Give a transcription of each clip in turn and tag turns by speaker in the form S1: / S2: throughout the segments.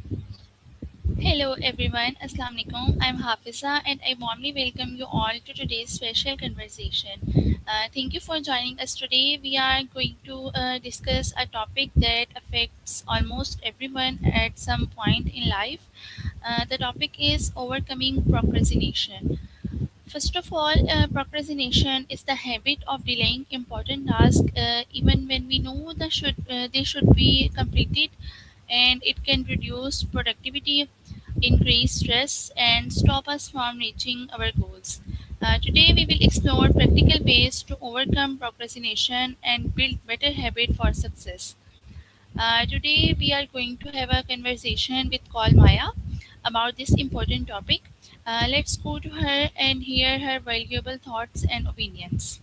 S1: Hello everyone, Assalamu alaikum. I'm Hafiza and I warmly welcome you all to today's special conversation. Thank you for joining us today. We are going to discuss a topic that affects almost everyone at some point in life. The topic is overcoming procrastination. First of all, procrastination is the habit of delaying important tasks even when we know they should be completed, and it can reduce productivity, increase stress, and stop us from reaching our goals. Today, we will explore practical ways to overcome procrastination and build better habit for success. Today, we are going to have a conversation with Call Maya about this important topic. Let's go to her and hear her valuable thoughts and opinions.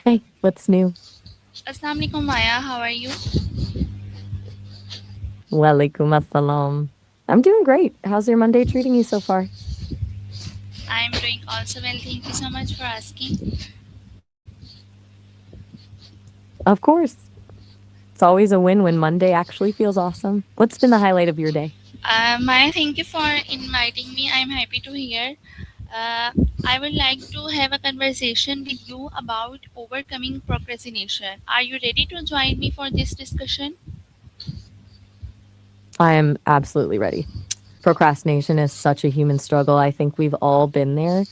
S2: Hey, what's new?
S1: Assalamu alaikum, Maya. How are you?
S2: Walaikum assalam. I'm doing great. How's your Monday treating you so far?
S1: I'm doing also well. Thank you so much for asking.
S2: Of course. It's always a win when Monday actually feels awesome. What's been the highlight of your day?
S1: Maya, thank you for inviting me. I'm happy to hear. Uh, I would like to have a conversation with you about overcoming procrastination. Are you ready to join me for this discussion?
S2: I am absolutely ready. Procrastination is such a human struggle. I think we've all been there.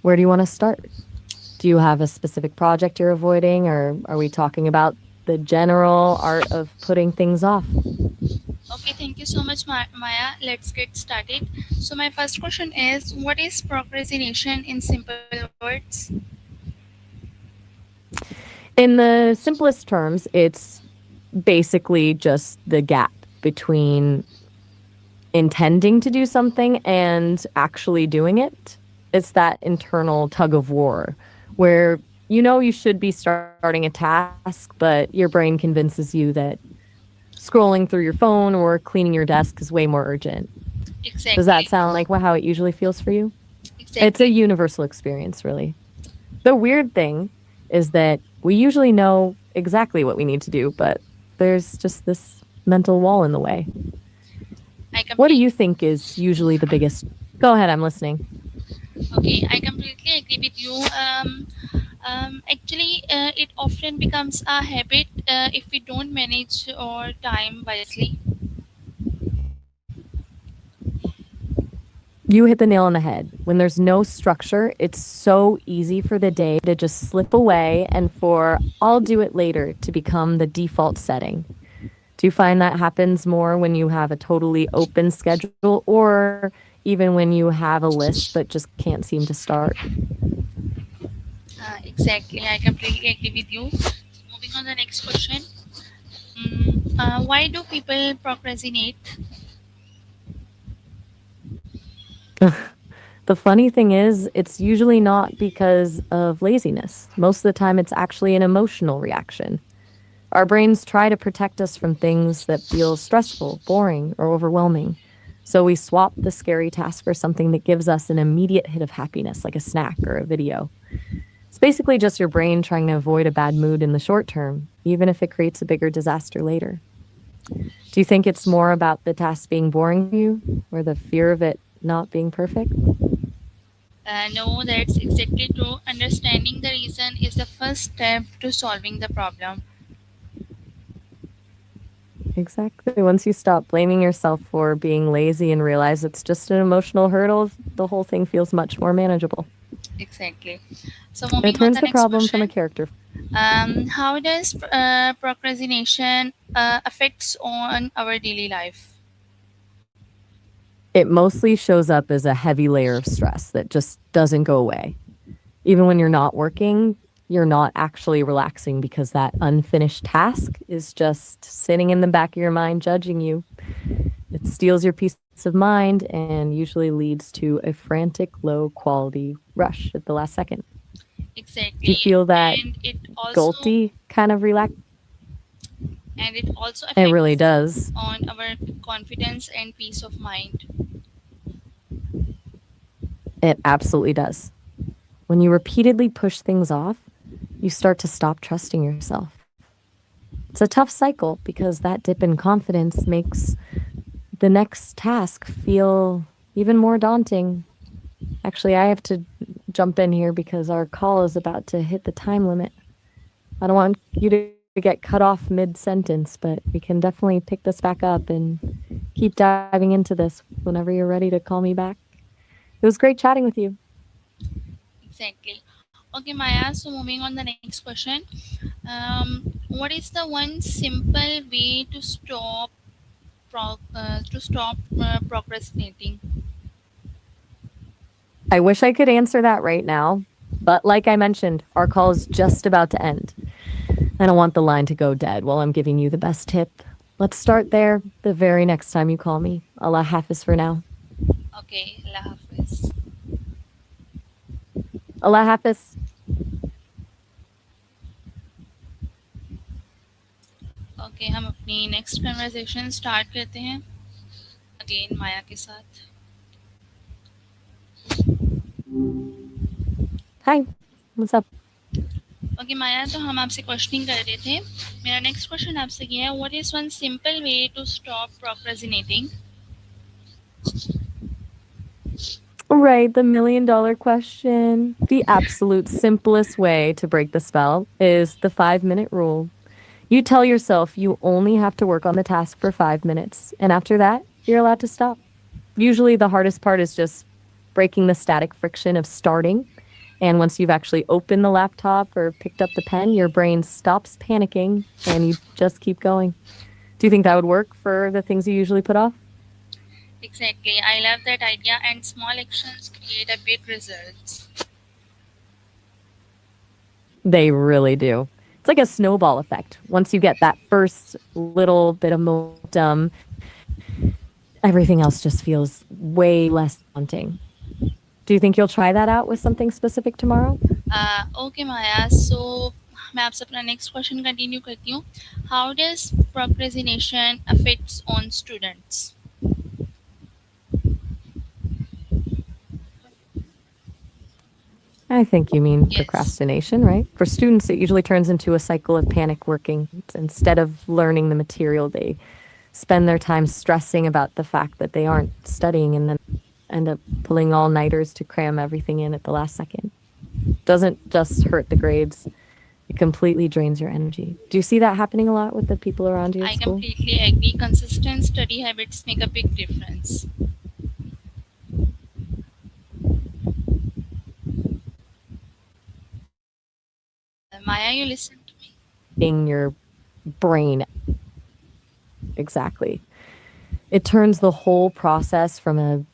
S2: Where do you want to start? Do you have a specific project you're avoiding, or are we talking about the general art of putting things off?
S1: Okay, thank you so much, Maya. Let's get started. So, my first question is, what is procrastination in simple words?
S2: In the simplest terms, it's basically just the gap between intending to do something and actually doing it. It's that internal tug of war where you know you should be starting a task, but your brain convinces you that scrolling through your phone or cleaning your desk is way more urgent. Does that
S1: Exactly.
S2: sound like how it usually feels for you? It's a
S1: Exactly.
S2: universal experience, really. The weird thing is that we usually know exactly what we need to do, but there's just this mental wall in the way.
S1: I
S2: What do
S1: complete.
S2: you think is usually the biggest? Go ahead, I'm listening.
S1: Okay, I completely agree with you. It often becomes a habit if we don't manage our time wisely.
S2: You hit the nail on the head. When there's no structure, it's so easy for the day to just slip away and for I'll do it later to become the default setting. Do you find that happens more when you have a totally open schedule or even when you have a list but just can't seem to start?
S1: Exactly, I completely agree with you. Moving on the next question. Why do people procrastinate?
S2: The funny thing is, it's usually not because of laziness. Most of the time, it's actually an emotional reaction. Our brains try to protect us from things that feel stressful, boring, or overwhelming. So we swap the scary task for something that gives us an immediate hit of happiness, like a snack or a video. It's basically just your brain trying to avoid a bad mood in the short term, even if it creates a bigger disaster later. Do you think it's more about the task being boring to you or the fear of it not being perfect?
S1: No, that's exactly true. Understanding the reason is the first step to solving the problem.
S2: Exactly. Once you stop blaming yourself for being lazy and realize it's just an emotional hurdle, the whole thing feels much more manageable.
S1: Exactly. So,
S2: It
S1: moving on
S2: turns
S1: the
S2: the
S1: next
S2: problem from a
S1: question.
S2: character.
S1: How does procrastination affects on our daily life?
S2: It mostly shows up as a heavy layer of stress that just doesn't go away. Even when you're not working, you're not actually relaxing because that unfinished task is just sitting in the back of your mind judging you. It steals your peace of mind and usually leads to a frantic, low quality rush at the last second. Do you
S1: Exactly,
S2: feel that
S1: and it also
S2: guilty kind of relax? It really
S1: affects
S2: does.
S1: on our confidence and peace of mind.
S2: It absolutely does. When you repeatedly push things off, you start to stop trusting yourself. It's a tough cycle because that dip in confidence makes the next task feel even more daunting. Actually, I have to jump in here because our call is about to hit the time limit. I don't want you to get cut off mid sentence, but we can definitely pick this back up and keep diving into this whenever you're ready to call me back. It was great chatting with you.
S1: Exactly. Okay, Maya. So moving on the next question. What is the one simple way to stop procrastinating?
S2: I wish I could answer that right now, but like I mentioned, our call is just about to end. I don't want the line to go dead while I'm giving you the best tip. Let's start there the very next time you call me. Allah Hafiz for now.
S1: Okay, Allah Hafiz.
S2: Allah Hafiz.
S1: Okay हम अपनी next conversation start करते हैं again माया के साथ.
S2: Hi. What's up?
S1: Okay माया, तो हम आपसे questioning कर रहे थे. मेरा नेक्स्ट क्वेश्चन आपसे ये है, what is one simple way to stop procrastinating?
S2: Right, the $1 million question. The absolute simplest way to break the spell is the 5 minute rule. You tell yourself you only have to work on the task for 5 minutes, and after that, you're allowed to stop. Usually, the hardest part is just breaking the static friction of starting. And once you've actually opened the laptop or picked up the pen, your brain stops panicking and you just keep going. Do you think that would work for the things you usually put off?
S1: Exactly. I love that idea, and small actions create a big results.
S2: They really do. It's like a snowball effect. Once you get that first little bit of momentum, everything else just feels way less daunting. Do you think you'll try that out with something specific tomorrow?
S1: Okay Maya, so मैं आपसे अपना next question continue करती हूँ. How does procrastination affects on students?
S2: I think you mean
S1: Yes.
S2: procrastination, right? For students, it usually turns into a cycle of panic working. Instead of learning the material, they spend their time stressing about the fact that they aren't studying and then end up pulling all nighters to cram everything in at the last second. Doesn't just hurt the grades, it completely drains your energy. Do you see that happening a lot with the people around you at
S1: I
S2: school?
S1: completely agree. Consistent study habits make a big difference. Maya, you listen to me.
S2: In your brain. Exactly. It turns the whole process from a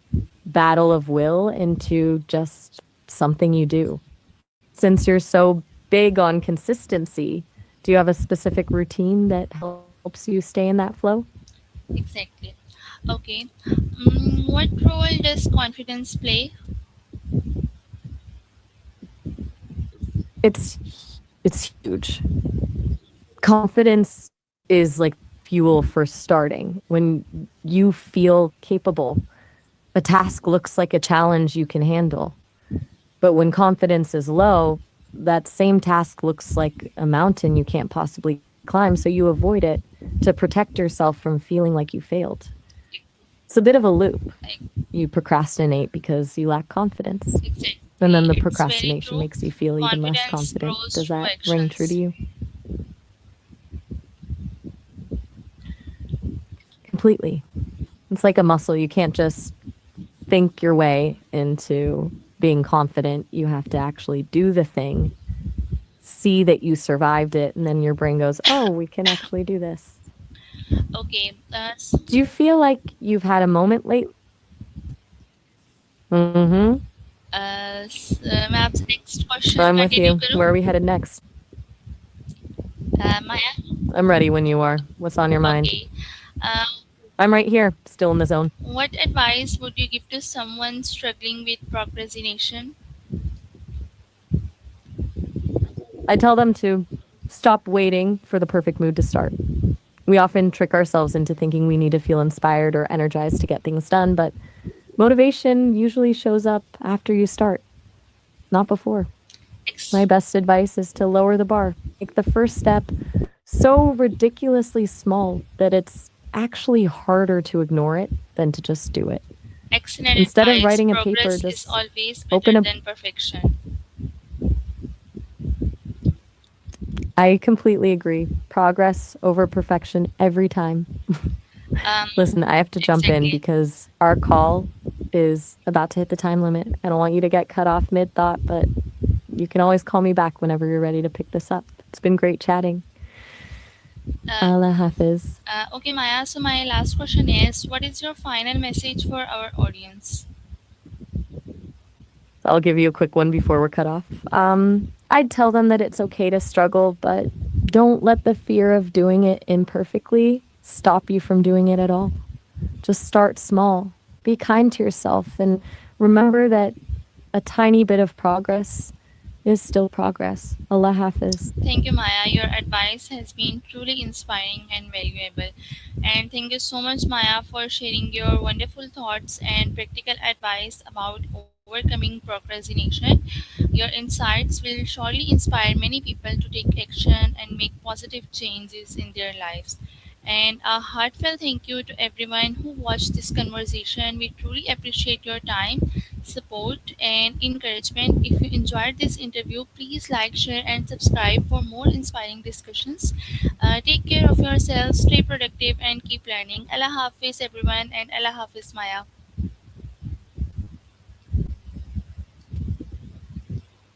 S2: battle of will into just something you do. Since you're so big on consistency, do you have a specific routine that helps you stay in that flow?
S1: Exactly. Okay. What role does confidence play?
S2: It's huge. Confidence is like fuel for starting. When you feel capable, a task looks like a challenge you can handle. But when confidence is low, that same task looks like a mountain you can't possibly climb, so you avoid it to protect yourself from feeling like you failed. It's a bit of a loop.
S1: Like,
S2: You procrastinate because you lack confidence. And
S1: exactly.
S2: then the
S1: It's very
S2: procrastination
S1: true.
S2: makes you feel even less
S1: Confidence
S2: confident.
S1: grows
S2: Does
S1: through
S2: that ring true to
S1: actions.
S2: you? Completely. It's like a muscle. You can't just think your way into being confident. You have to actually do the thing, see that you survived it, and then your brain goes, oh, we can actually do this.
S1: Okay.
S2: Do you feel like you've had a moment lately? Mm-hmm.
S1: मैं आपसे next question
S2: I'm with
S1: continue
S2: you.
S1: करूँ?
S2: Where are we headed next?
S1: Maya.
S2: I'm ready when you are. What's on your mind?
S1: Okay. Uh,
S2: I'm right here, still in the zone.
S1: what advice would you give to someone struggling with procrastination?
S2: I tell them to stop waiting for the perfect mood to start. We often trick ourselves into thinking we need to feel inspired or energized to get things done, but Motivation usually shows up after you start, not before.
S1: Ex-
S2: My best advice is to lower the bar. Make the first step so ridiculously small that it's actually harder to ignore it than to just do it.
S1: Excellent
S2: Instead of
S1: advice.
S2: writing a paper,
S1: Progress is
S2: just
S1: always better
S2: open a.
S1: than perfection.
S2: I completely agree. Progress over perfection every time.
S1: Um,
S2: Listen, I have to jump in
S1: exactly.
S2: because our call is about to hit the time limit. I don't want you to get cut off mid thought, but you can always call me back whenever you're ready to pick this up. It's been great chatting.
S1: Uh,
S2: Allah Hafiz.
S1: okay, Maya. So my last question is, what is your final message for our audience?
S2: I'll give you a quick one before we're cut off. I'd tell them that it's okay to struggle, but don't let the fear of doing it imperfectly stop you from doing it at all. Just start small. Be kind to yourself and remember that a tiny bit of progress is still progress. Allah Hafiz.
S1: Thank you, Maya. Your advice has been truly inspiring and valuable. And thank you so much, Maya, for sharing your wonderful thoughts and practical advice about overcoming procrastination. Your insights will surely inspire many people to take action and make positive changes in their lives. And a heartfelt thank you to everyone who watched this conversation. We truly appreciate your time, support, and encouragement. If you enjoyed this interview, please like, share, and subscribe for more inspiring discussions. Take care of yourselves, stay productive, and keep learning. Allah Hafiz, everyone, and Allah Hafiz, Maya.